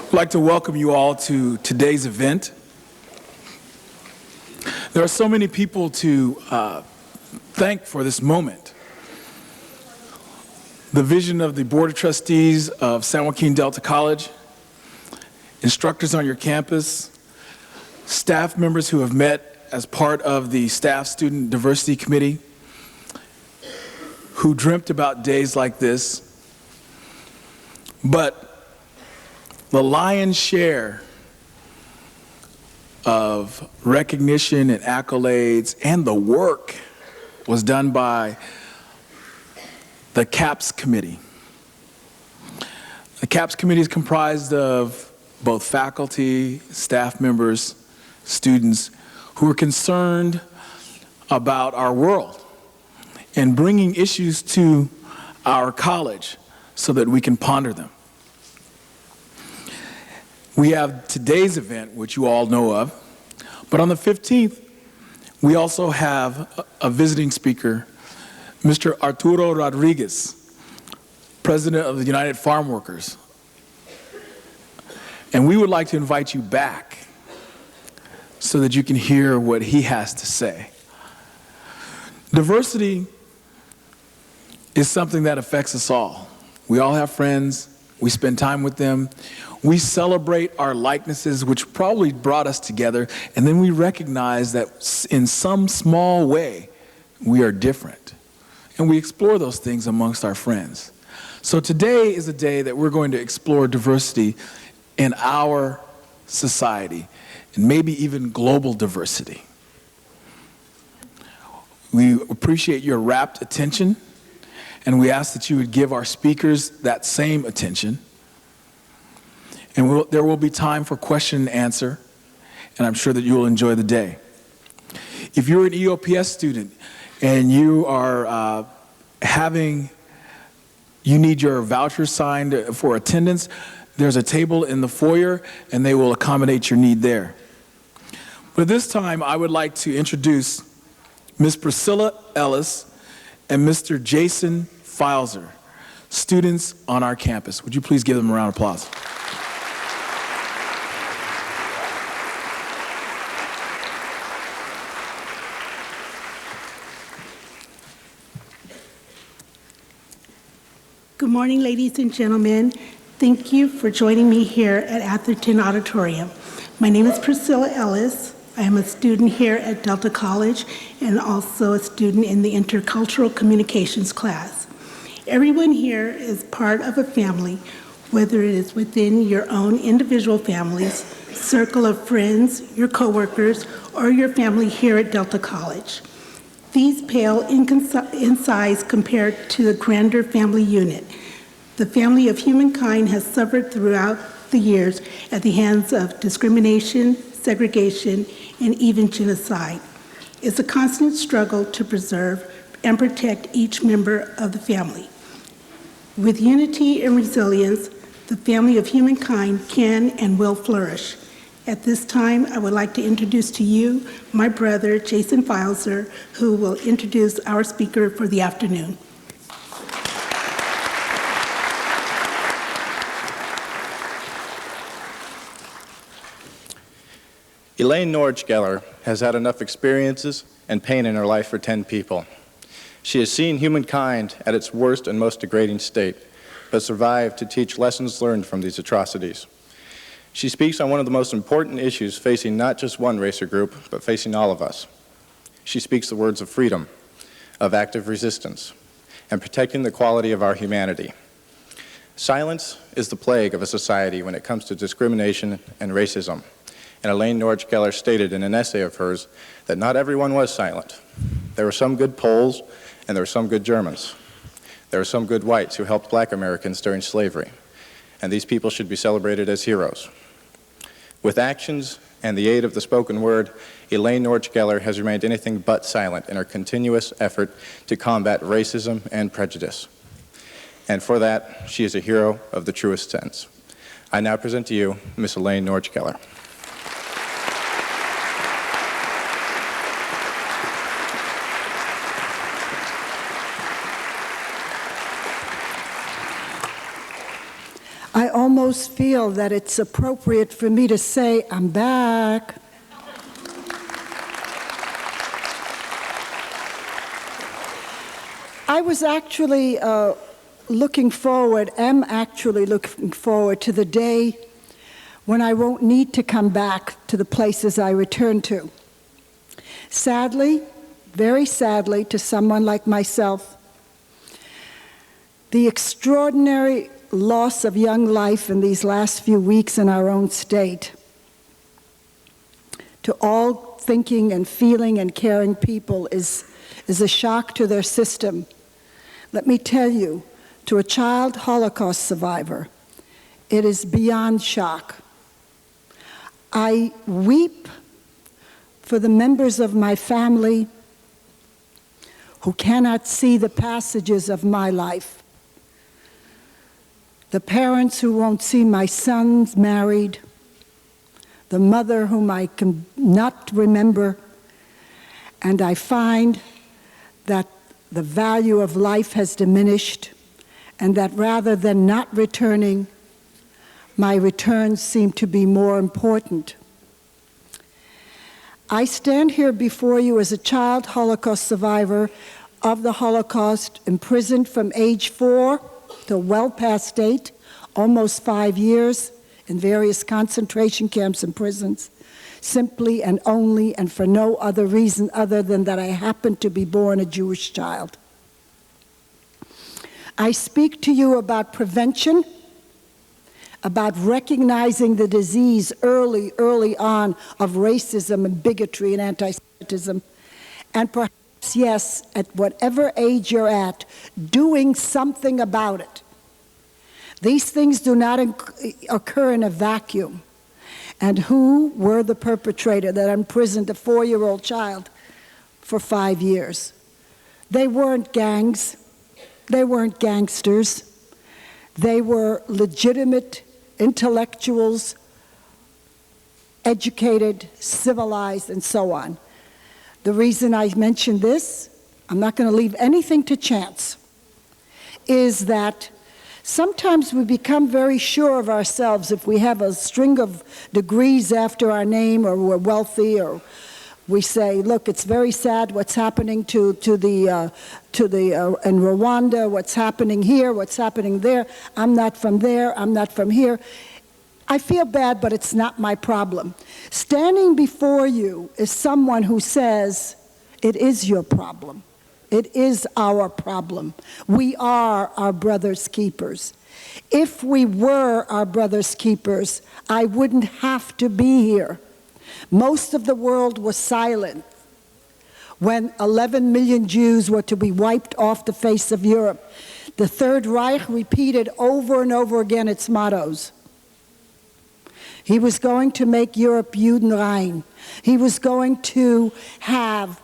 I'd like to welcome you all to today's event. There are so many people to thank for this moment. The vision of the Board of Trustees of San Joaquin Delta College, instructors on your campus, staff members who have met as part of the Staff Student Diversity Committee, who dreamt about days like this. But the lion's share of recognition and accolades and the work was done by the CAPS Committee. The CAPS Committee is comprised of both faculty, staff members, students who are concerned about our world and bringing issues to our college so that we can ponder them. We have today's event, which you all know of, but on the 15th, we also have a visiting speaker, Mr. Arturo Rodriguez, President of the United Farm Workers. And we would like to invite you back so that you can hear what he has to say. Diversity is something that affects us all. We all have friends, we spend time with them, we celebrate our likenesses, which probably brought us together, and then we recognize that in some small way, we are different. And we explore those things amongst our friends. So today is a day that we're going to explore diversity in our society, and maybe even global diversity. We appreciate your rapt attention, and we ask that you would give our speakers that same attention. And there will be time for question and answer, and I'm sure that you will enjoy the day. If you're an EOPS student and you are you need your voucher signed for attendance, there's a table in the foyer, and they will accommodate your need there. But at this time, I would like to introduce Ms. Priscilla Ellis and Mr. Jason Filzer, students on our campus. Would you please give them a round of applause? Good morning, ladies and gentlemen. Thank you for joining me here at Atherton Auditorium. My name is Priscilla Ellis. I am a student here at Delta College and also a student in the Intercultural Communications class. Everyone here is part of a family, whether it is within your own individual families, circle of friends, your coworkers, or your family here at Delta College. These pale in size compared to the grander family unit. The family of humankind has suffered throughout the years at the hands of discrimination, segregation, and even genocide. It's a constant struggle to preserve and protect each member of the family. With unity and resilience, the family of humankind can and will flourish. At this time, I would like to introduce to you my brother, Jason Filzer, who will introduce our speaker for the afternoon. Elane Norych has had enough experiences and pain in her life for 10 people. She has seen humankind at its worst and most degrading state, but survived to teach lessons learned from these atrocities. She speaks on one of the most important issues facing not just one race or group, but facing all of us. She speaks the words of freedom, of active resistance, and protecting the quality of our humanity. Silence is the plague of a society when it comes to discrimination and racism. And Elane Norych stated in an essay of hers that not everyone was silent. There were some good Poles, and there were some good Germans. There were some good whites who helped black Americans during slavery. And these people should be celebrated as heroes. With actions and the aid of the spoken word, Elane Norych has remained anything but silent in her continuous effort to combat racism and prejudice. And for that, she is a hero of the truest sense. I now present to you Ms. Elane Norych. I almost feel that it's appropriate for me to say, I'm back. I was actually am actually looking forward to the day when I won't need to come back to the places I return to. Sadly, very sadly, to someone like myself, the extraordinary loss of young life in these last few weeks in our own state, to all thinking and feeling and caring people is a shock to their system. Let me tell you, to a child Holocaust survivor, it is beyond shock. I weep for the members of my family who cannot see the passages of my life. The parents who won't see my sons married, the mother whom I can not remember, and I find that the value of life has diminished, and that rather than not returning, my returns seem to be more important. I stand here before you as a child Holocaust survivor of the Holocaust, imprisoned from age 4 to well past 8, almost 5 years in various concentration camps and prisons, simply and only and for no other reason other than that I happened to be born a Jewish child. I speak to you about prevention, about recognizing the disease early on of racism and bigotry and anti-Semitism, and perhaps, yes, at whatever age you're at, doing something about it. These things do not occur in a vacuum. And who were the perpetrator that imprisoned a 4-year-old child for 5 years? They weren't gangs. They weren't gangsters. They were legitimate intellectuals, educated, civilized, and so on. The reason I mention this, I'm not going to leave anything to chance, is that sometimes we become very sure of ourselves if we have a string of degrees after our name, or we're wealthy, or we say, look, it's very sad what's happening in Rwanda, what's happening here, what's happening there. I'm not from there, I'm not from here. I feel bad, but it's not my problem. Standing before you is someone who says, it is your problem. It is our problem. We are our brother's keepers. If we were our brother's keepers, I wouldn't have to be here. Most of the world was silent when 11 million Jews were to be wiped off the face of Europe. The Third Reich repeated over and over again its mottos. He was going to make Europe Judenrein. He was going to have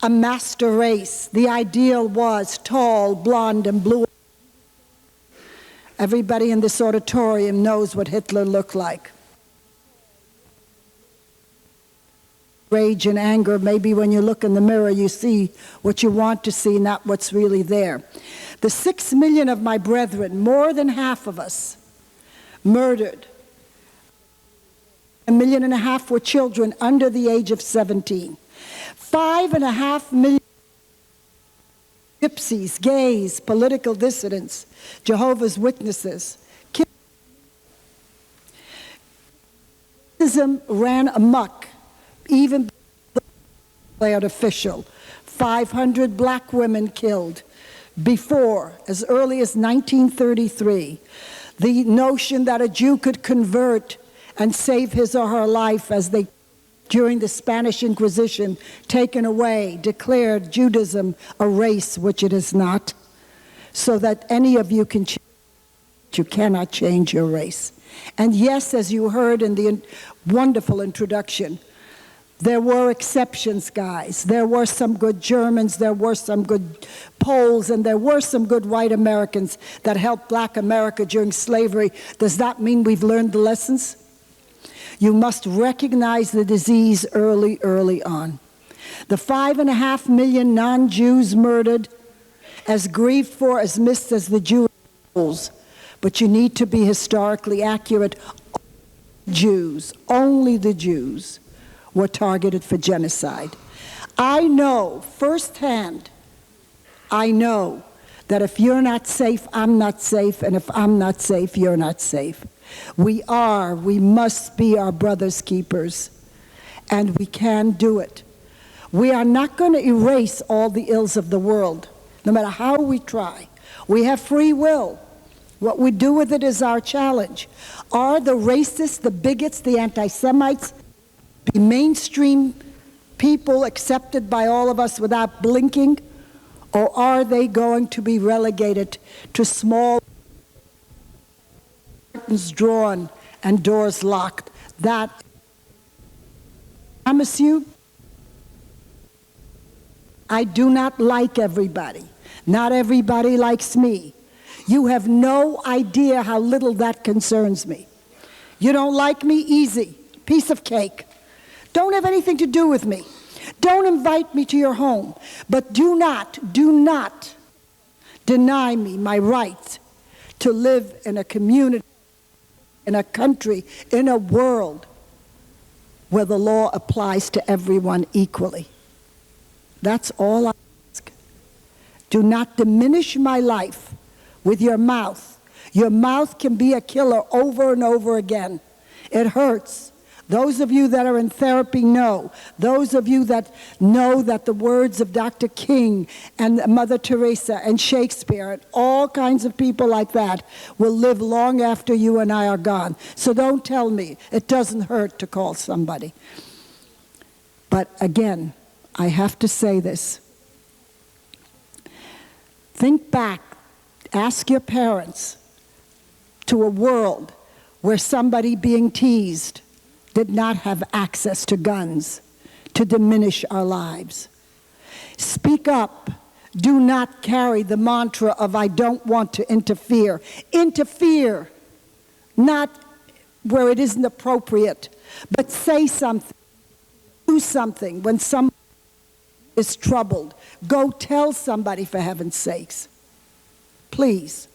a master race. The ideal was tall, blonde, and blue. Everybody in this auditorium knows what Hitler looked like. Rage and anger, maybe when you look in the mirror you see what you want to see, not what's really there. The 6 million of my brethren, more than half of us, murdered. 1.5 million were children under the age of 17. 5.5 million gypsies, gays, political dissidents, Jehovah's Witnesses. Racism ran amok, even declared official. 500 black women killed before, as early as 1933. The notion that a Jew could convert and save his or her life, as they, during the Spanish Inquisition, taken away, declared Judaism a race, which it is not, so that any of you can change. You cannot change your race. And yes, as you heard in the wonderful introduction, there were exceptions, guys. There were some good Germans, there were some good Poles, and there were some good white Americans that helped black America during slavery. Does that mean we've learned the lessons? You must recognize the disease early on. The 5.5 million non-Jews murdered, as grieved for, as missed as the Jewish souls. but you need to be historically accurate. Only the Jews were targeted for genocide. I know firsthand, that if you're not safe, I'm not safe, and if I'm not safe, you're not safe. We must be our brother's keepers, and we can do it. We are not going to erase all the ills of the world, no matter how we try. We have free will. What we do with it is our challenge. Are the racists, the bigots, the anti-Semites, the mainstream people accepted by all of us without blinking? Or are they going to be relegated to small curtains drawn and doors locked? That, I promise you, I do not like everybody. Not everybody likes me. You have no idea how little that concerns me. You don't like me? Easy. Piece of cake. Don't have anything to do with me. Don't invite me to your home. But do not deny me my right to live in a community, in a country, in a world where the law applies to everyone equally. That's all I ask. Do not diminish my life with your mouth. Your mouth can be a killer over and over again. It hurts. Those of you that are in therapy know. Those of you that know that the words of Dr. King and Mother Teresa and Shakespeare and all kinds of people like that will live long after you and I are gone. So don't tell me it doesn't hurt to call somebody. But again, I have to say this. Think back, ask your parents, to a world where somebody being teased did not have access to guns to diminish our lives. Speak up. Do not carry the mantra of I don't want to interfere. Interfere, not where it isn't appropriate, but say something, do something when someone is troubled. Go tell somebody, for heaven's sakes. Please.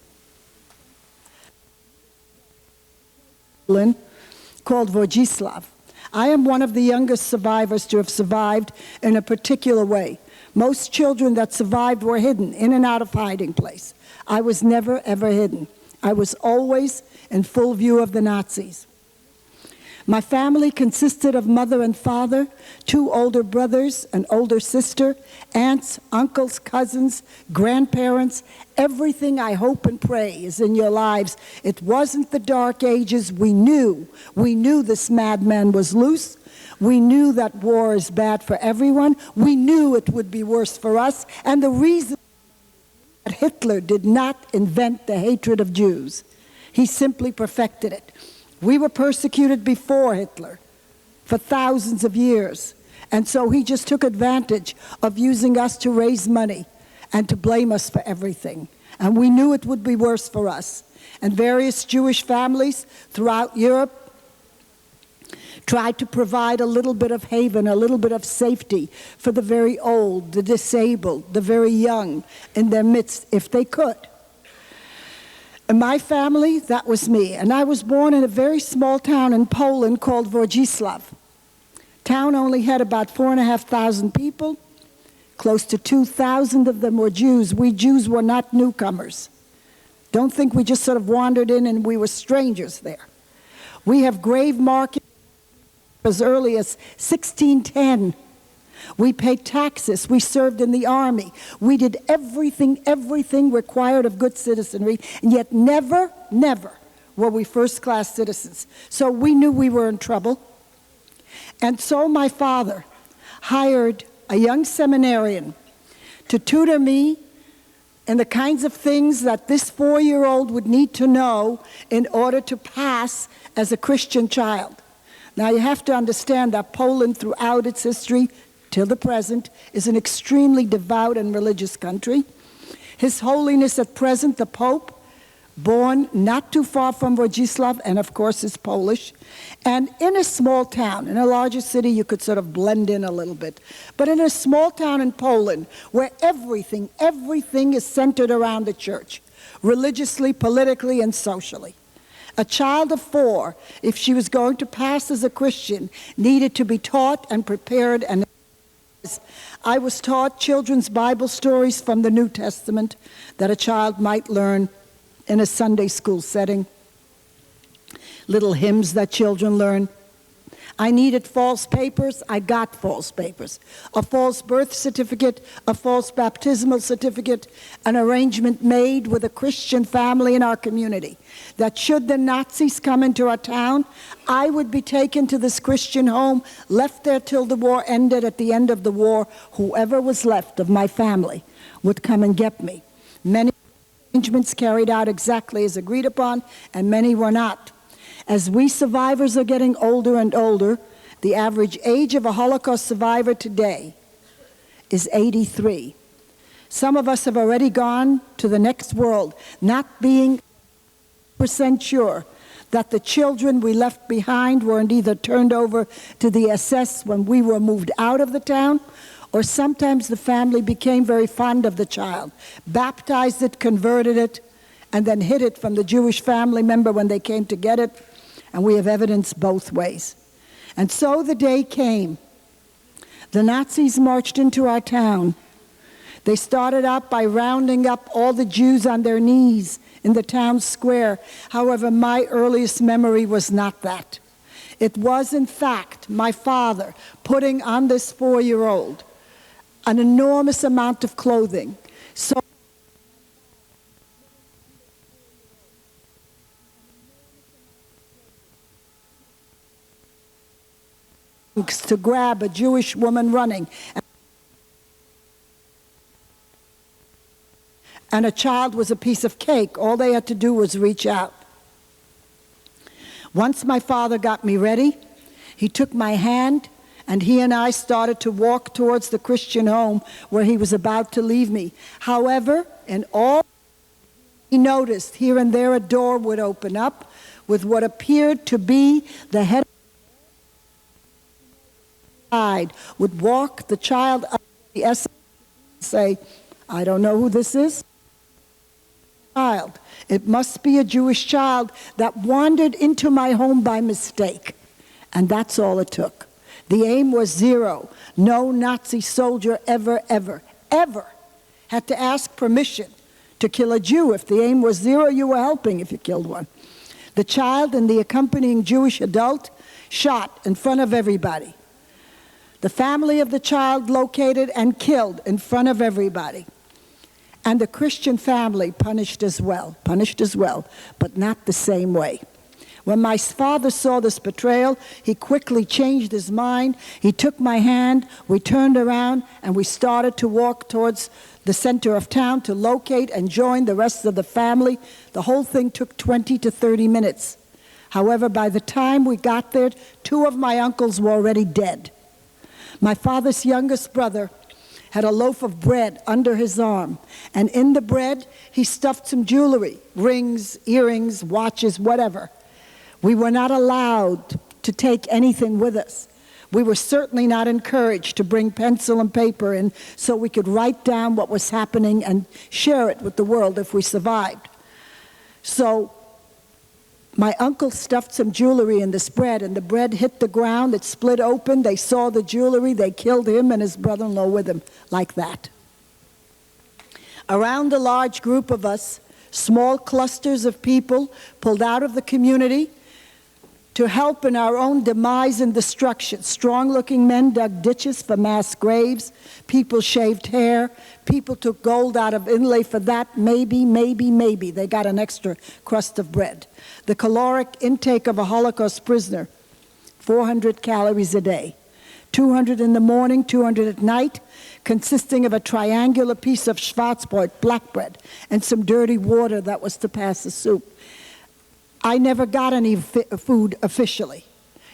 Called Vojislav. I am one of the youngest survivors to have survived in a particular way. Most children that survived were hidden in and out of hiding place. I was never, ever hidden. I was always in full view of the Nazis. My family consisted of mother and father, 2 older brothers, an older sister, aunts, uncles, cousins, grandparents. Everything I hope and pray is in your lives. It wasn't the dark ages. We knew this madman was loose. We knew that war is bad for everyone. We knew it would be worse for us. And the reason that Hitler did not invent the hatred of Jews, he simply perfected it. We were persecuted before Hitler for thousands of years. And so he just took advantage of using us to raise money and to blame us for everything. And we knew it would be worse for us. And various Jewish families throughout Europe tried to provide a little bit of haven, a little bit of safety for the very old, the disabled, the very young in their midst, if they could. In my family, that was me. And I was born in a very small town in Poland called Vojislav. Town only had about 4,500 people. Close to 2,000 of them were Jews. We Jews were not newcomers. Don't think we just sort of wandered in and we were strangers there. We have grave markings as early as 1610. We paid taxes. We served in the army. We did everything required of good citizenry, and yet never were we first-class citizens. So we knew we were in trouble. And so my father hired a young seminarian to tutor me in the kinds of things that this 4-year-old would need to know in order to pass as a Christian child. Now you have to understand that Poland throughout its history till the present is an extremely devout and religious country. His Holiness at present, the Pope, born not too far from Vojislav, and of course is Polish, and in a small town. In a larger city you could sort of blend in a little bit, but in a small town in Poland where everything is centered around the church. religiously, politically, and socially. A child of 4, if she was going to pass as a Christian, needed to be taught and prepared. And I was taught children's Bible stories from the New Testament that a child might learn in a Sunday school setting, little hymns that children learn. I needed false papers. I got false papers. A false birth certificate, a false baptismal certificate, an arrangement made with a Christian family in our community that should the Nazis come into our town, I would be taken to this Christian home, left there till the war ended. At the end of the war, whoever was left of my family would come and get me. Many arrangements carried out exactly as agreed upon, and many were not. As we survivors are getting older and older, the average age of a Holocaust survivor today is 83. Some of us have already gone to the next world, not being % sure that the children we left behind weren't either turned over to the SS when we were moved out of the town, or sometimes the family became very fond of the child, baptized it, converted it, and then hid it from the Jewish family member when they came to get it. And we have evidence both ways. And so the day came. The Nazis marched into our town. They started out by rounding up all the Jews on their knees in the town square. However, my earliest memory was not that. It was, in fact, my father putting on this 4-year-old an enormous amount of clothing. So to grab a Jewish woman running, and a child was a piece of cake. All they had to do was reach out. Once my father got me ready, he took my hand, and he and I started to walk towards the Christian home where he was about to leave me. However, in all he noticed, here and there a door would open up with what appeared to be the head would walk the child up the S and say, I don't know who this is. Child. It must be a Jewish child that wandered into my home by mistake. And that's all it took. The aim was 0. No Nazi soldier ever had to ask permission to kill a Jew. If the aim was 0, you were helping if you killed one. The child and the accompanying Jewish adult shot in front of everybody. The family of the child located and killed in front of everybody. And the Christian family punished as well, but not the same way. When my father saw this betrayal, he quickly changed his mind. He took my hand, we turned around, and we started to walk towards the center of town to locate and join the rest of the family. The whole thing took 20 to 30 minutes. However, by the time we got there, 2 of my uncles were already dead. My father's youngest brother had a loaf of bread under his arm, and in the bread he stuffed some jewelry, rings, earrings, watches, whatever. We were not allowed to take anything with us. We were certainly not encouraged to bring pencil and paper in so we could write down what was happening and share it with the world if we survived. So my uncle stuffed some jewelry in this bread, and the bread hit the ground. It split open. They saw the jewelry. They killed him and his brother-in-law with him, like that. Around a large group of us, small clusters of people pulled out of the community to help in our own demise and destruction. Strong-looking men dug ditches for mass graves. People shaved hair. People took gold out of inlay for that. Maybe. They got an extra crust of bread. The caloric intake of a Holocaust prisoner, 400 calories a day. 200 in the morning, 200 at night, consisting of a triangular piece of Schwarzbrot, black bread, and some dirty water that was to pass the soup. I never got any food officially.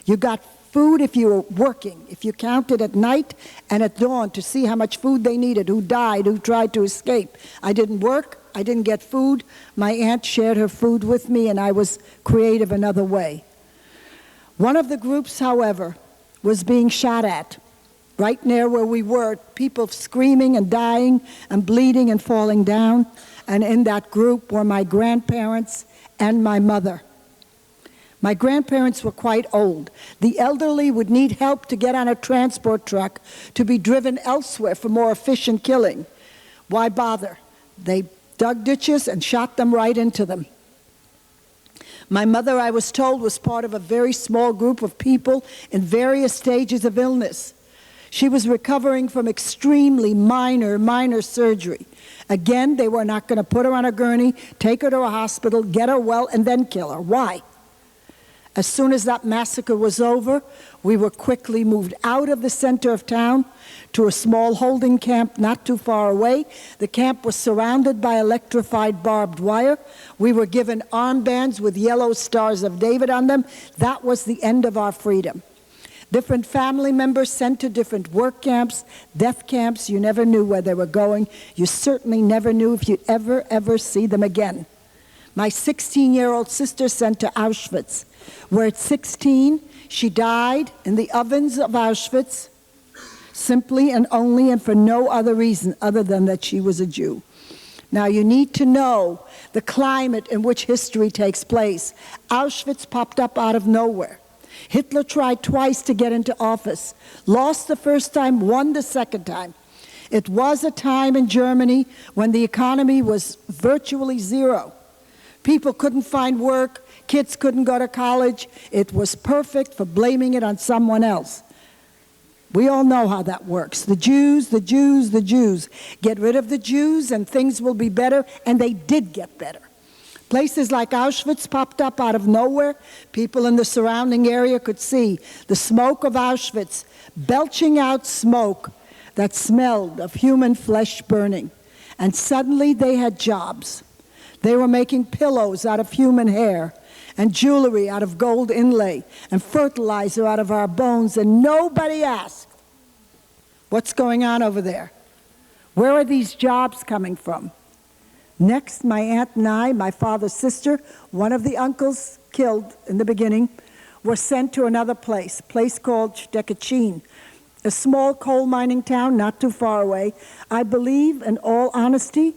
You got food if you were working, if you counted at night and at dawn to see how much food they needed, who died, who tried to escape. I didn't work, I didn't get food. My aunt shared her food with me, and I was creative another way. One of the groups, however, was being shot at, right near where we were, people screaming and dying and bleeding and falling down. and in that group were my grandparents and my mother. My grandparents were quite old. The elderly would need help to get on a transport truck to be driven elsewhere for more efficient killing. Why bother? They dug ditches and shot them right into them. My mother, I was told, was part of a very small group of people in various stages of illness. She was recovering from extremely minor surgery. Again, they were not going to put her on a gurney, take her to a hospital, get her well, and then kill her. Why? As soon as that massacre was over, we were quickly moved out of the center of town to a small holding camp not too far away. The camp was surrounded by electrified barbed wire. We were given armbands with yellow stars of David on them. That was the end of our freedom. Different family members sent to different work camps, death camps. You never knew where they were going. You certainly never knew if you'd ever see them again. My 16-year-old sister sent to Auschwitz, where at 16, she died in the ovens of Auschwitz, simply and only and for no other reason other than that she was a Jew. Now, you need to know the climate in which history takes place. Auschwitz popped up out of nowhere. Hitler tried twice to get into office, lost the first time, won the second time. It was a time in Germany when the economy was virtually zero. People couldn't find work, kids couldn't go to college. It was perfect for blaming it on someone else. We all know how that works. The Jews, the Jews, the Jews. Get rid of the Jews and things will be better, and they did get better. Places like Auschwitz popped up out of nowhere. People in the surrounding area could see the smoke of Auschwitz belching out smoke that smelled of human flesh burning. And suddenly they had jobs. They were making pillows out of human hair and jewelry out of gold inlay and fertilizer out of our bones, and nobody asked, what's going on over there? Where are these jobs coming from? Next, my aunt and I, my father's sister, one of the uncles killed in the beginning, were sent to another place, a place called Stekachin, a small coal mining town not too far away. I believe, in all honesty,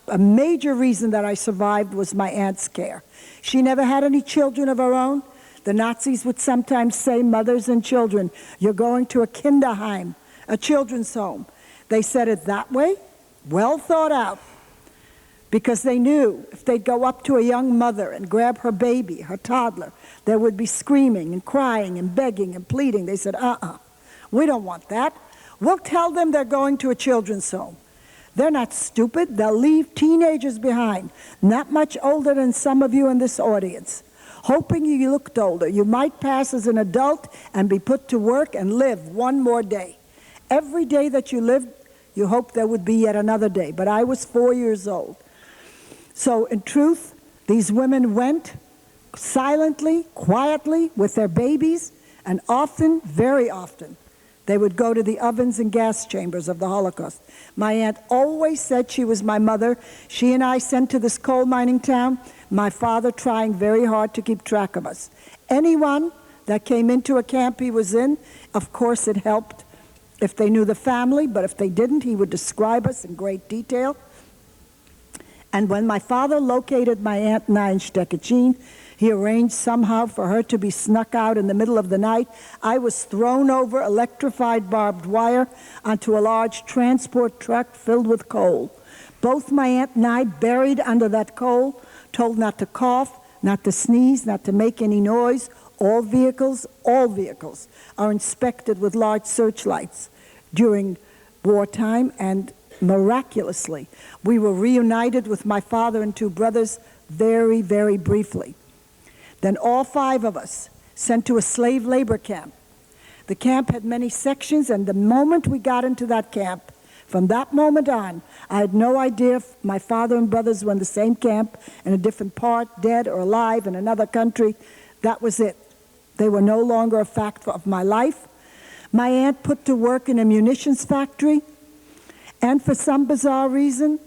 a major reason that I survived was my aunt's care. She never had any children of her own. The Nazis would sometimes say, mothers and children, you're going to a Kinderheim, a children's home. They said it that way, well thought out, because they knew if they'd go up to a young mother and grab her baby, her toddler, there would be screaming and crying and begging and pleading. They said, we don't want that. We'll tell them they're going to a children's home. They're not stupid. They'll leave teenagers behind, not much older than some of you in this audience. Hoping you looked older, you might pass as an adult and be put to work and live one more day. Every day that you lived, you hoped there would be yet another day. But I was 4 years old. So in truth, these women went silently, quietly, with their babies, and often, very often, they would go to the ovens and gas chambers of the Holocaust. My aunt always said she was my mother. She and I sent to this coal mining town, my father trying very hard to keep track of us. Anyone that came into a camp he was in, of course it helped if they knew the family, but if they didn't, he would describe us in great detail. And when my father located my aunt and I in Stekachin, he arranged somehow for her to be snuck out in the middle of the night. I was thrown over electrified barbed wire onto a large transport truck filled with coal. Both my aunt and I, buried under that coal, told not to cough, not to sneeze, not to make any noise. All vehicles are inspected with large searchlights during wartime, and miraculously, we were reunited with my father and two brothers very, very briefly. Then all 5 of us sent to a slave labor camp. The camp had many sections, and the moment we got into that camp, from that moment on, I had no idea if my father and brothers were in the same camp, in a different part, dead or alive, in another country. That was it. They were no longer a fact of my life. My aunt put to work in a munitions factory, and for some bizarre reason,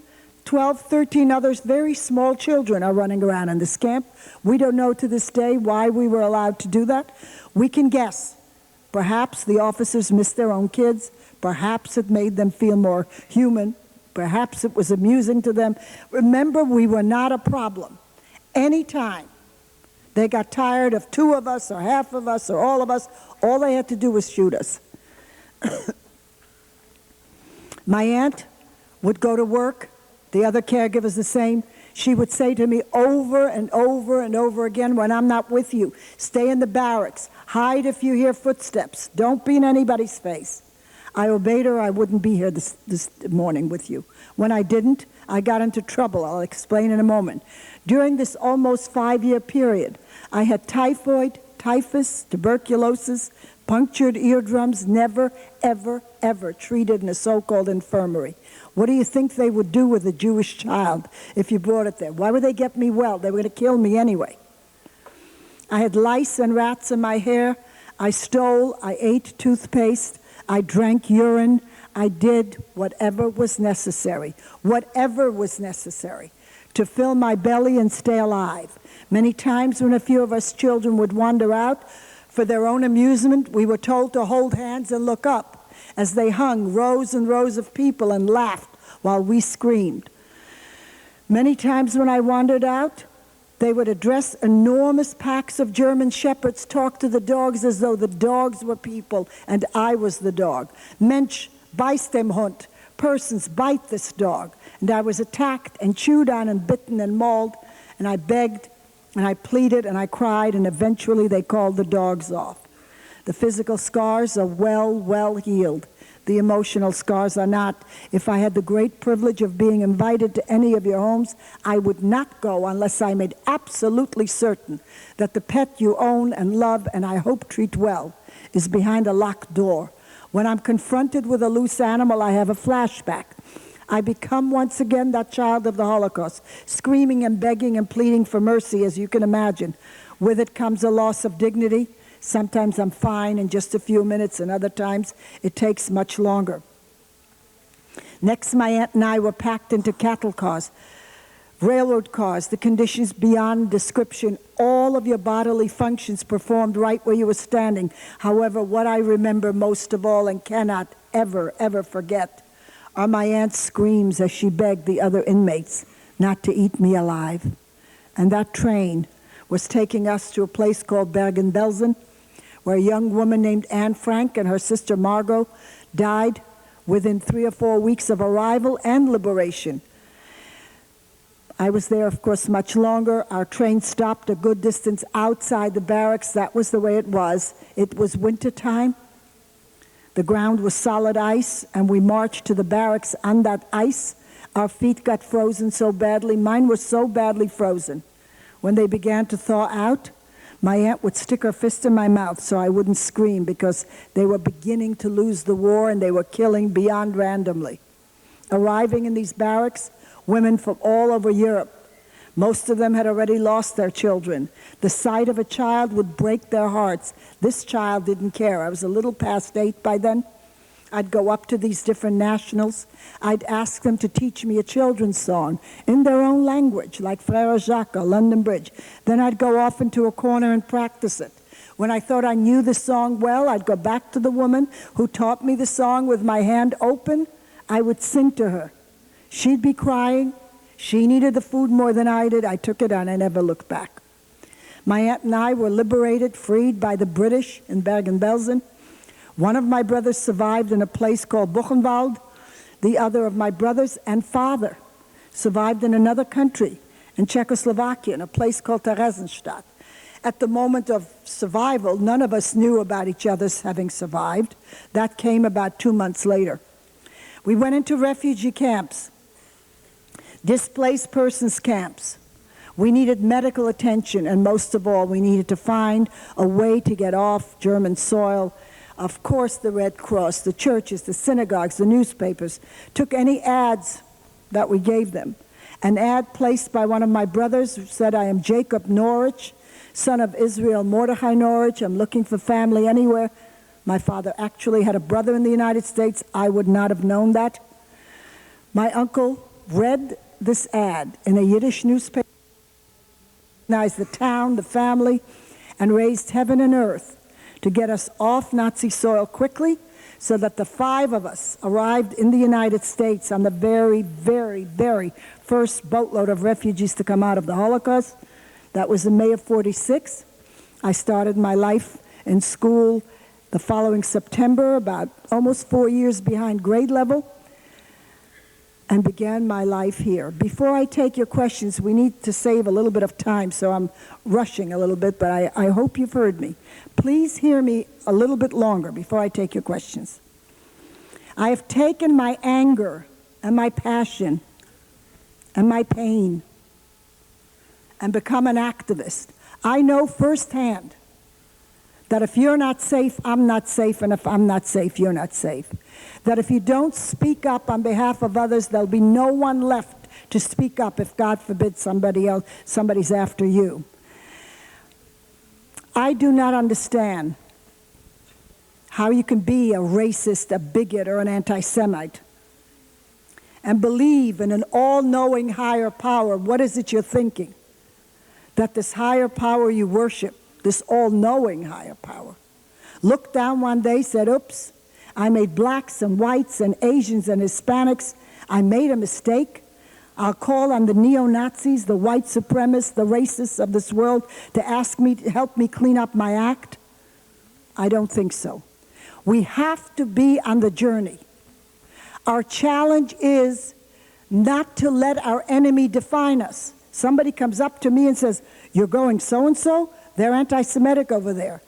12, 13 others, very small children are running around in this camp. We don't know to this day why we were allowed to do that. We can guess. Perhaps the officers missed their own kids. Perhaps it made them feel more human. Perhaps it was amusing to them. Remember, we were not a problem. Anytime they got tired of two of us or half of us or all of us, all they had to do was shoot us. My aunt would go to work, the other caregivers the same. She would say to me over and over and over again, when I'm not with you, stay in the barracks, hide if you hear footsteps, don't be in anybody's face. I obeyed her. I wouldn't be here this morning with you. When I didn't, I got into trouble. I'll explain in a moment. During this almost 5-year period, I had typhoid, typhus, tuberculosis, punctured eardrums, never, ever, ever treated in a so-called infirmary. What do you think they would do with a Jewish child if you brought it there? Why would they get me well? They were going to kill me anyway. I had lice and rats in my hair. I stole. I ate toothpaste. I drank urine. I did whatever was necessary to fill my belly and stay alive. Many times when a few of us children would wander out for their own amusement, we were told to hold hands and look up as they hung rows and rows of people and laughed while we screamed. Many times when I wandered out, they would address enormous packs of German shepherds, talk to the dogs as though the dogs were people and I was the dog. Mensch, beißt dem Hund. Persons, bite this dog. And I was attacked and chewed on and bitten and mauled, and I begged and I pleaded and I cried, and eventually they called the dogs off. The physical scars are well healed. The emotional scars are not. If I had the great privilege of being invited to any of your homes, I would not go unless I made absolutely certain that the pet you own and love and I hope treat well is behind a locked door. When I'm confronted with a loose animal, I have a flashback. I become once again that child of the Holocaust, screaming and begging and pleading for mercy, as you can imagine. With it comes a loss of dignity. Sometimes I'm fine in just a few minutes, and other times it takes much longer. Next, my aunt and I were packed into cattle cars, railroad cars, the conditions beyond description, all of your bodily functions performed right where you were standing. However, what I remember most of all and cannot ever forget are my aunt's screams as she begged the other inmates not to eat me alive. And that train was taking us to a place called Bergen-Belsen, where a young woman named Anne Frank and her sister Margot died within 3 or 4 weeks of arrival and liberation. I was there, of course, much longer. Our train stopped a good distance outside the barracks. That was the way it was. It was wintertime. The ground was solid ice, and we marched to the barracks on that ice. Our feet got frozen so badly. Mine were so badly frozen. When they began to thaw out, my aunt would stick her fist in my mouth so I wouldn't scream, because they were beginning to lose the war and they were killing beyond randomly. Arriving in these barracks, women from all over Europe. Most of them had already lost their children. The sight of a child would break their hearts. This child didn't care. I was a little past 8 by then. I'd go up to these different nationals. I'd ask them to teach me a children's song in their own language, like Frère Jacques or London Bridge. Then I'd go off into a corner and practice it. When I thought I knew the song well, I'd go back to the woman who taught me the song with my hand open. I would sing to her. She'd be crying. She needed the food more than I did. I took it on. I never looked back. My aunt and I were liberated, freed by the British in Bergen-Belsen. One of my brothers survived in a place called Buchenwald. The other of my brothers and father survived in another country, in Czechoslovakia, in a place called Theresienstadt. At the moment of survival, none of us knew about each other's having survived. That came about 2 months later. We went into refugee camps, displaced persons camps. We needed medical attention, and most of all, we needed to find a way to get off German soil. Of course, the Red Cross, the churches, the synagogues, the newspapers took any ads that we gave them. An ad placed by one of my brothers said, "I am Jacob Norych, son of Israel Mordechai Norych. I'm looking for family anywhere." My father actually had a brother in the United States. I would not have known that. My uncle read this ad in a Yiddish newspaper, recognized the town, the family, and raised heaven and earth to get us off Nazi soil quickly so that the 5 of us arrived in the United States on the very, very, very first boatload of refugees to come out of the Holocaust. That was in May of '46. I started my life in school the following September, about almost 4 years behind grade level, and began my life here. Before I take your questions, we need to save a little bit of time, so I'm rushing a little bit, but I hope you've heard me. Please hear me a little bit longer before I take your questions. I have taken my anger and my passion and my pain and become an activist. I know firsthand that if you're not safe, I'm not safe, and if I'm not safe, you're not safe. That if you don't speak up on behalf of others, there'll be no one left to speak up if, God forbid, somebody's after you. I do not understand how you can be a racist, a bigot, or an anti-Semite and believe in an all-knowing higher power. What is it you're thinking? That this higher power you worship, this all-knowing higher power, looked down one day, said, oops, I made blacks and whites and Asians and Hispanics. I made a mistake. I'll call on the neo-Nazis, the white supremacists, the racists of this world to ask me to help me clean up my act. I don't think so. We have to be on the journey. Our challenge is not to let our enemy define us. Somebody comes up to me and says, you're going so-and-so? They're anti-Semitic over there.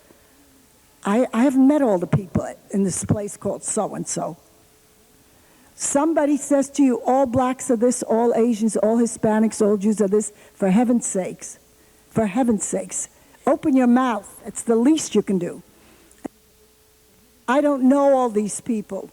I haven't met all the people in this place called so-and-so. Somebody says to you, all blacks are this, all Asians, all Hispanics, all Jews are this. For heaven's sakes, open your mouth. It's the least you can do. I don't know all these people.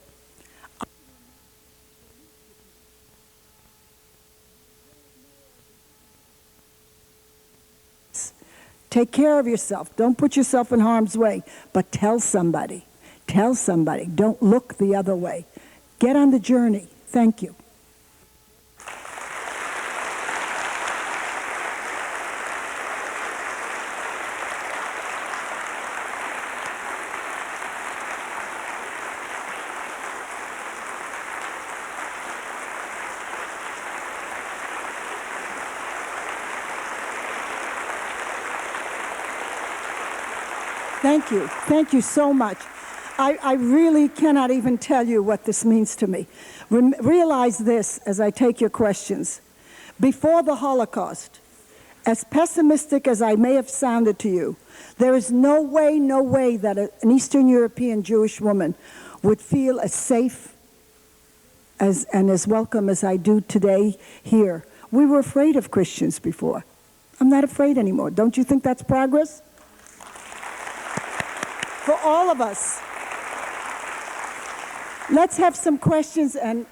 Take care of yourself. Don't put yourself in harm's way. But tell somebody. Tell somebody. Don't look the other way. Get on the journey. Thank you. Thank you. Thank you so much. I really cannot even tell you what this means to me. Realize this as I take your questions. Before the Holocaust, as pessimistic as I may have sounded to you, there is no way that an Eastern European Jewish woman would feel as safe and as welcome as I do today here. We were afraid of Christians before. I'm not afraid anymore. Don't you think that's progress? For all of us. Let's have some questions, and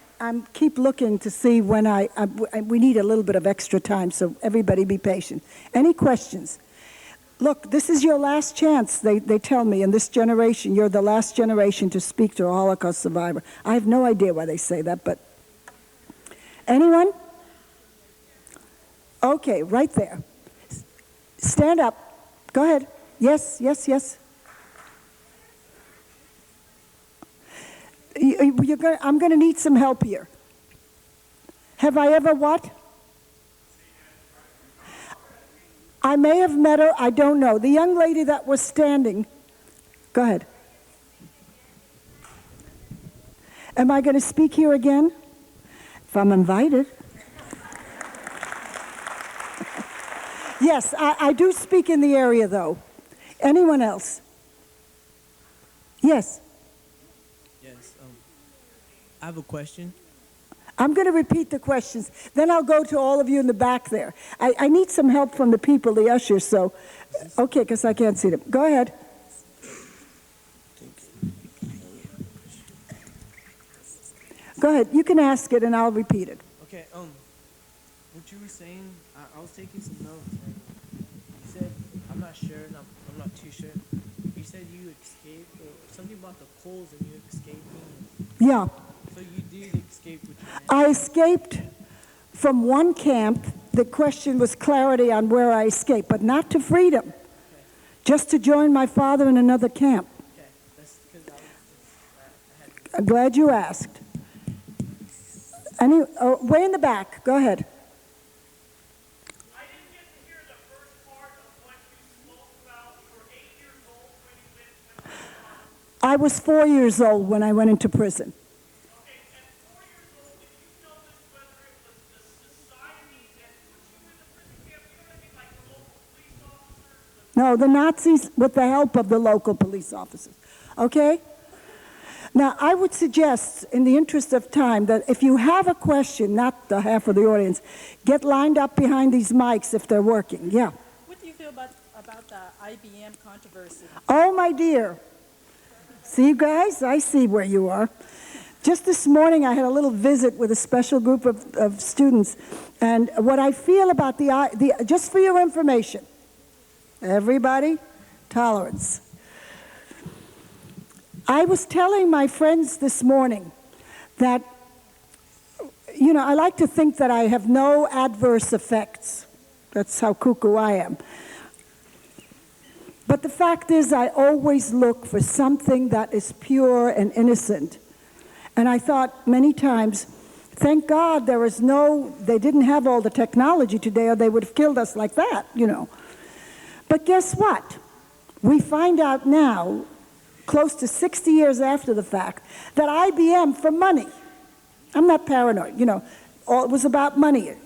keep looking to see when we need a little bit of extra time, so everybody be patient. Any questions? Look, this is your last chance, they tell me, in this generation. You're the last generation to speak to a Holocaust survivor. I have no idea why they say that, but anyone? Okay, right there. Stand up. Go ahead. Yes, yes, yes. I'm going to need some help here. Have I ever what? I may have met her. I don't know. The young lady that was standing. Go ahead. Am I going to speak here again? If I'm invited. Yes, I do speak in the area, though. Anyone else? Yes. I have a question. I'm going to repeat the questions. Then I'll go to all of you in the back there. I need some help from the people, the ushers, so... Okay, because I can't see them. Go ahead. Go ahead. You can ask it, and I'll repeat it. Okay, what you were saying, I was taking some notes, and you said, I'm not sure, and I'm not too sure. You said you escaped, or something about the Poles and you escaping. Yeah. So you did escape with your I escaped from one camp. The question was clarity on where I escaped, but not to freedom. Okay. Just to join my father in another camp. Okay, that's because I I'm glad you asked. Way in the back. Go ahead. I didn't get to hear the first part of what you spoke about. You were 8 years old when you went. I was 4 years old when I went into prison. Okay, at 4 years old, did you notice whether it was the society that put you in the prison camp? You know what I mean, like the local police officers? No, the Nazis with the help of the local police officers. Okay? Now, I would suggest, in the interest of time, that if you have a question, not the half of the audience, get lined up behind these mics if they're working. Yeah. What do you feel about the IBM controversy? Oh, my dear. See, guys, I see where you are. Just this morning, I had a little visit with a special group of students, and what I feel about just for your information, everybody, tolerance. I was telling my friends this morning that, you know, I like to think that I have no adverse effects. That's how cuckoo I am. But the fact is, I always look for something that is pure and innocent. And I thought many times, thank God they didn't have all the technology today, or they would have killed us like that, you know. But guess what? We find out now, close to 60 years after the fact, that IBM, for money, I'm not paranoid, you know, it was about money,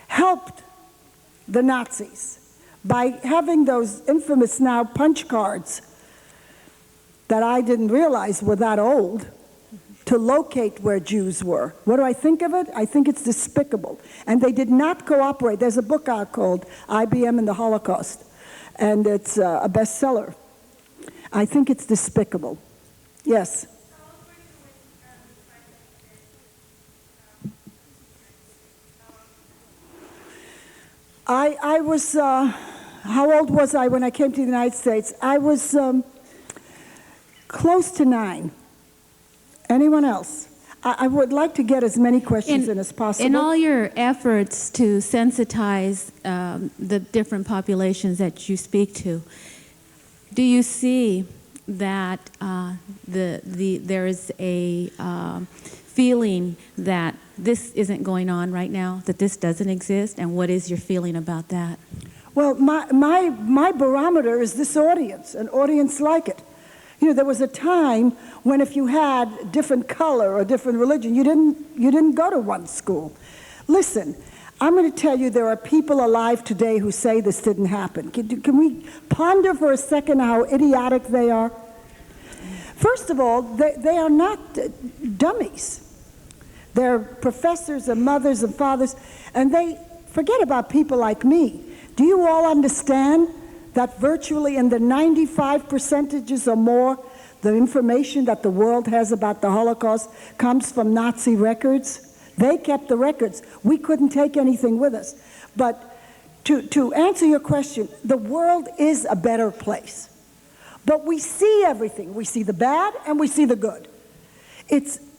helped the Nazis by having those infamous now punch cards that I didn't realize were that old, to locate where Jews were. What do I think of it? I think it's despicable. And they did not cooperate. There's a book out called IBM and the Holocaust, and it's a bestseller. I think it's despicable. Yes? I was, how old was I when I came to the United States? I was close to 9. Anyone else? I would like to get as many questions in as possible. In all your efforts to sensitize the different populations that you speak to, do you see that there is a feeling that this isn't going on right now, that this doesn't exist, and what is your feeling about that? Well, my barometer is this audience, an audience like it. You know, there was a time when if you had different color or different religion, you didn't go to one school. Listen, I'm going to tell you there are people alive today who say this didn't happen. Can we ponder for a second how idiotic they are? First of all, they are not dummies. They're professors and mothers and fathers, and they forget about people like me. Do you all understand that virtually in the 95% or more, the information that the world has about the Holocaust comes from Nazi records? They kept the records. We couldn't take anything with us. But to answer your question, the world is a better place. But we see everything. We see the bad and we see the good.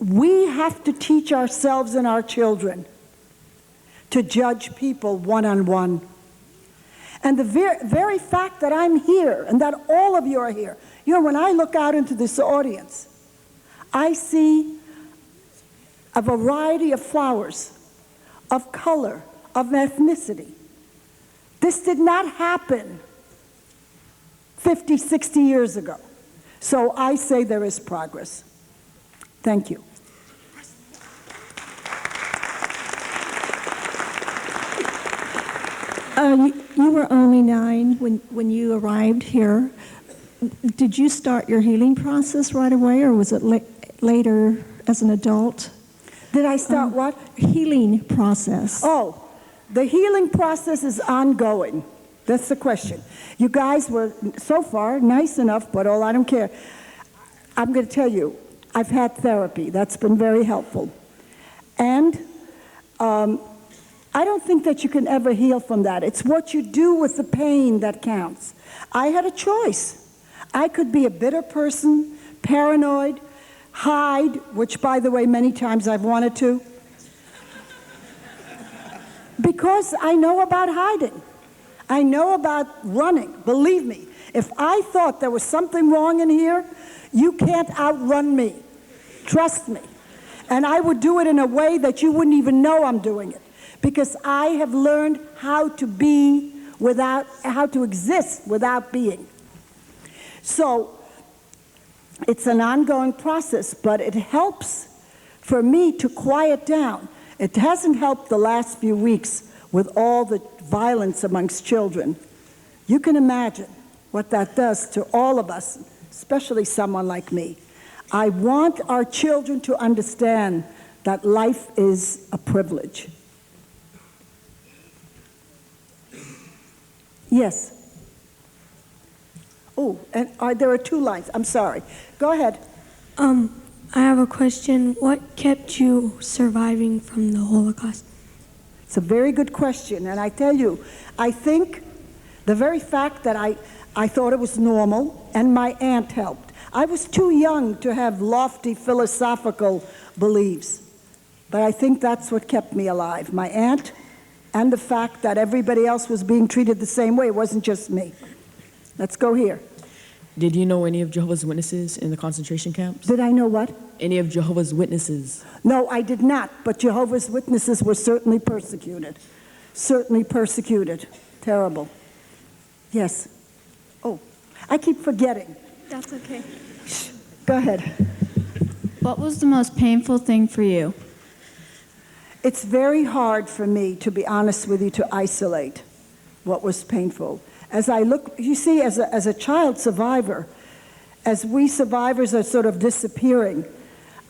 We have to teach ourselves and our children to judge people one-on-one. And the very fact that I'm here and that all of you are here, you know, when I look out into this audience, I see a variety of flowers, of color, of ethnicity. This did not happen 50, 60 years ago. So I say there is progress. Thank you. You were only 9 when you arrived here. Did you start your healing process right away, or was it later as an adult? Did I start what? Healing process. Oh, the healing process is ongoing. That's the question. You guys were, so far, nice enough, but I don't care. I'm going to tell you, I've had therapy. That's been very helpful. And I don't think that you can ever heal from that. It's what you do with the pain that counts. I had a choice. I could be a bitter person, paranoid, hide, which, by the way, many times I've wanted to, because I know about hiding. I know about running. Believe me, if I thought there was something wrong in here, you can't outrun me. Trust me. And I would do it in a way that you wouldn't even know I'm doing it, because I have learned how to exist without being. So it's an ongoing process, but it helps for me to quiet down. It hasn't helped the last few weeks with all the violence amongst children. You can imagine what that does to all of us, especially someone like me. I want our children to understand that life is a privilege. Yes. Oh, and there are two lines. I'm sorry. Go ahead. I have a question. What kept you surviving from the Holocaust? It's a very good question, and I tell you, I think the very fact that I thought it was normal, and my aunt helped. I was too young to have lofty philosophical beliefs, but I think that's what kept me alive. My aunt, and the fact that everybody else was being treated the same way. It wasn't just me. Let's go here. Did you know any of Jehovah's Witnesses in the concentration camps? Did I know what? Any of Jehovah's Witnesses? No, I did not, but Jehovah's Witnesses were certainly persecuted. Certainly persecuted. Terrible. Yes. Oh, I keep forgetting. That's okay. Go ahead. What was the most painful thing for you? It's very hard for me, to be honest with you, to isolate what was painful. As I look, you see, as a child survivor, as we survivors are sort of disappearing,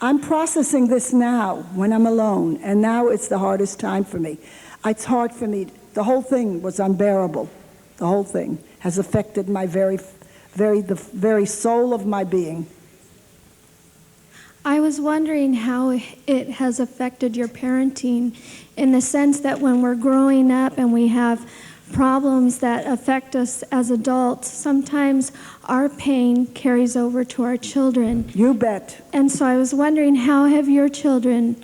I'm processing this now when I'm alone, and now it's the hardest time for me. It's hard for me. The whole thing was unbearable. The whole thing has affected my the very soul of my being. I was wondering how it has affected your parenting, in the sense that when we're growing up and we have problems that affect us as adults, sometimes our pain carries over to our children. You bet. And so I was wondering, how have your children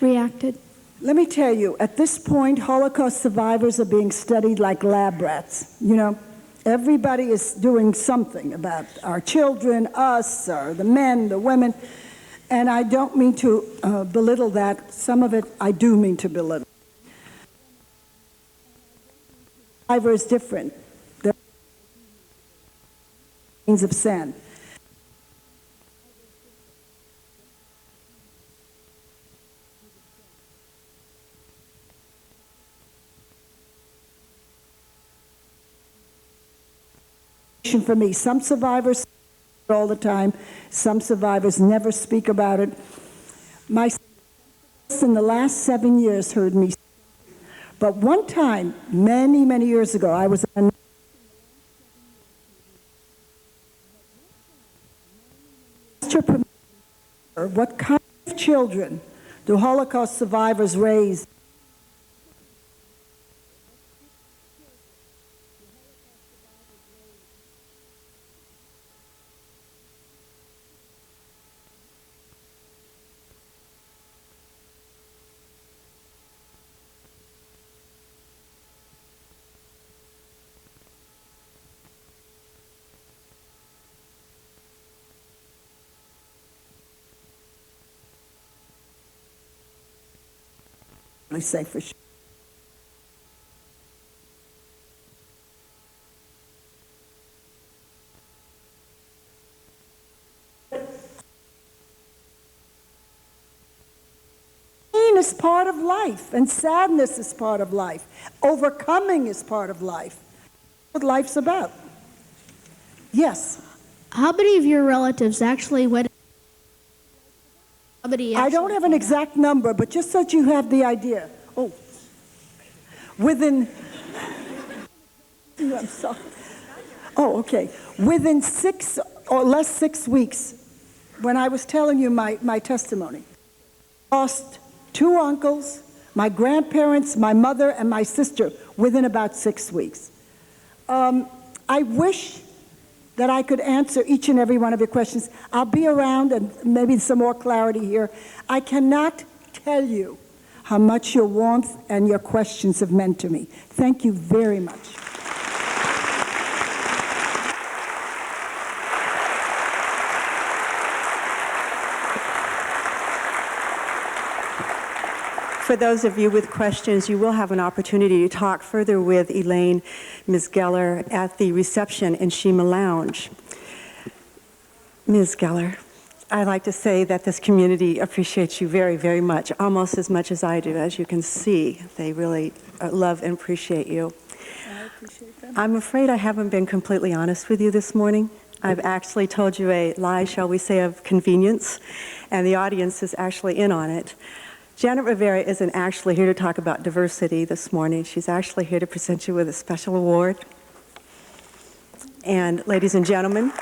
reacted? Let me tell you, at this point, Holocaust survivors are being studied like lab rats. You know, everybody is doing something about our children, us, or the men, the women, and I don't mean to belittle that. Some of it I do mean to belittle. Survivor is different. There are grains of sand. For me, some survivors all the time, some survivors never speak about it. My son in the last 7 years heard me. But one time, many, many years ago, I was on what kind of children do Holocaust survivors raise? Say for sure. Pain is part of life, and sadness is part of life. Overcoming is part of life. That's what life's about. Yes. How many of your relatives actually went? I don't have an exact number, but just so that you have the idea. Oh, within, I'm sorry. Oh, okay. Within 6 or less 6 weeks, when I was telling you my testimony, I lost 2 uncles, my grandparents, my mother, and my sister within about 6 weeks. I wish that I could answer each and every one of your questions. I'll be around, and maybe some more clarity here. I cannot tell you how much your warmth and your questions have meant to me. Thank you very much. For those of you with questions, you will have an opportunity to talk further with Elane, Ms. Geller, at the reception in Shima Lounge. Ms. Geller, I'd like to say that this community appreciates you very, very much, almost as much as I do. As you can see, they really love and appreciate you. I appreciate them. I'm afraid I haven't been completely honest with you this morning. I've actually told you a lie, shall we say, of convenience, and the audience is actually in on it. Janet Rivera isn't actually here to talk about diversity this morning. She's actually here to present you with a special award. And ladies and gentlemen,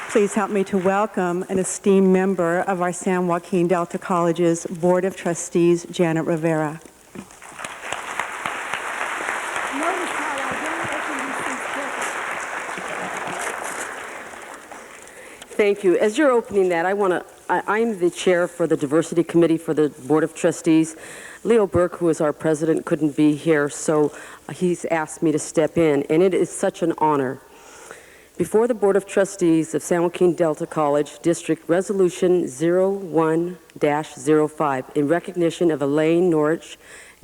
please help me to welcome an esteemed member of our San Joaquin Delta College's Board of Trustees, Janet Rivera. Thank you. As you're opening that, I'm the chair for the Diversity Committee for the Board of Trustees. Leo Burke, who is our president, couldn't be here, so he's asked me to step in, and it is such an honor. Before the Board of Trustees of San Joaquin Delta College District Resolution 01-05 in recognition of Elane Norych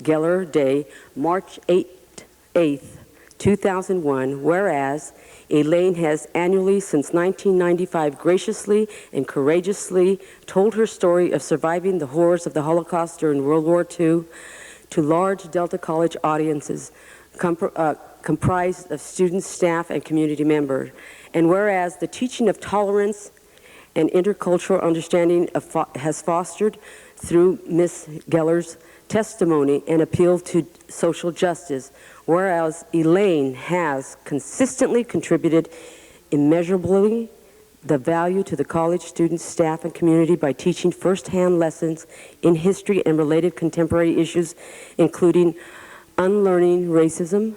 Geller Day, March 8th, 2001, whereas Elane has annually since 1995 graciously and courageously told her story of surviving the horrors of the Holocaust during World War II to large Delta College audiences comprised of students, staff, and community members. And whereas the teaching of tolerance and intercultural understanding has fostered through Ms. Geller's testimony and appeal to social justice, whereas Elane has consistently contributed immeasurably the value to the college students, staff, and community by teaching firsthand lessons in history and related contemporary issues, including unlearning racism,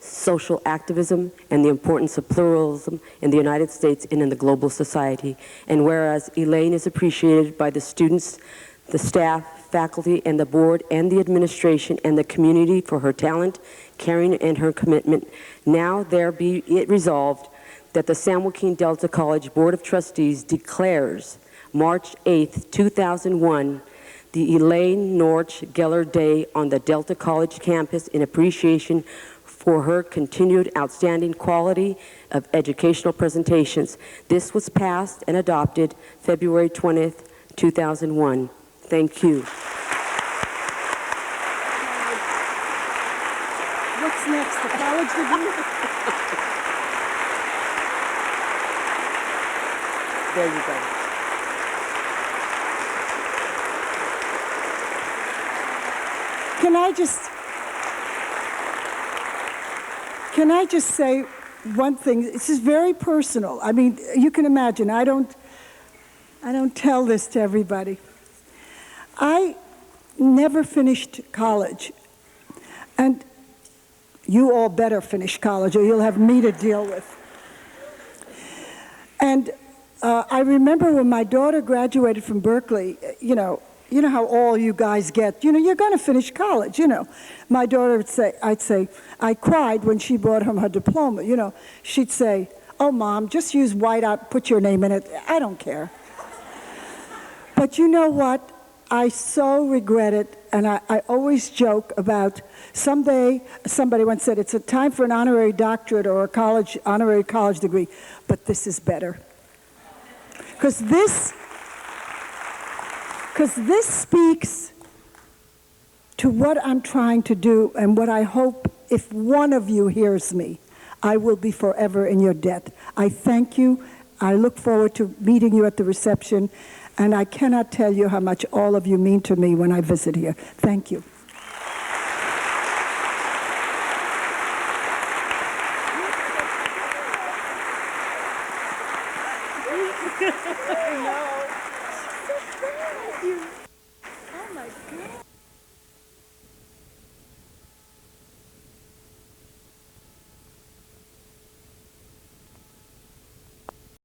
social activism, and the importance of pluralism in the United States and in the global society. And whereas Elane is appreciated by the students, the staff, faculty, and the board, and the administration, and the community for her talent, caring, and her commitment, now there be it resolved that the San Joaquin Delta College Board of Trustees declares March 8th, 2001, the Elane Norych Geller Day on the Delta College campus in appreciation for her continued outstanding quality of educational presentations. This was passed and adopted February 20th, 2001. Thank you. What's next, the college degree? There you go. Can I just say one thing? This is very personal. I mean, you can imagine, I don't tell this to everybody. I never finished college, and you all better finish college or you'll have me to deal with. And I remember when my daughter graduated from Berkeley, you know how all you guys get, you're going to finish college, My daughter would say, I cried when she brought home her diploma, She'd say, oh, Mom, just use whiteout, put your name in it. I don't care. But you know what? I so regret it, and I always joke about someday, somebody once said, it's a time for an honorary doctorate or a honorary college degree, but this is better. Because this speaks to what I'm trying to do and what I hope, if one of you hears me, I will be forever in your debt. I thank you. I look forward to meeting you at the reception, and I cannot tell you how much all of you mean to me when I visit here. Thank you.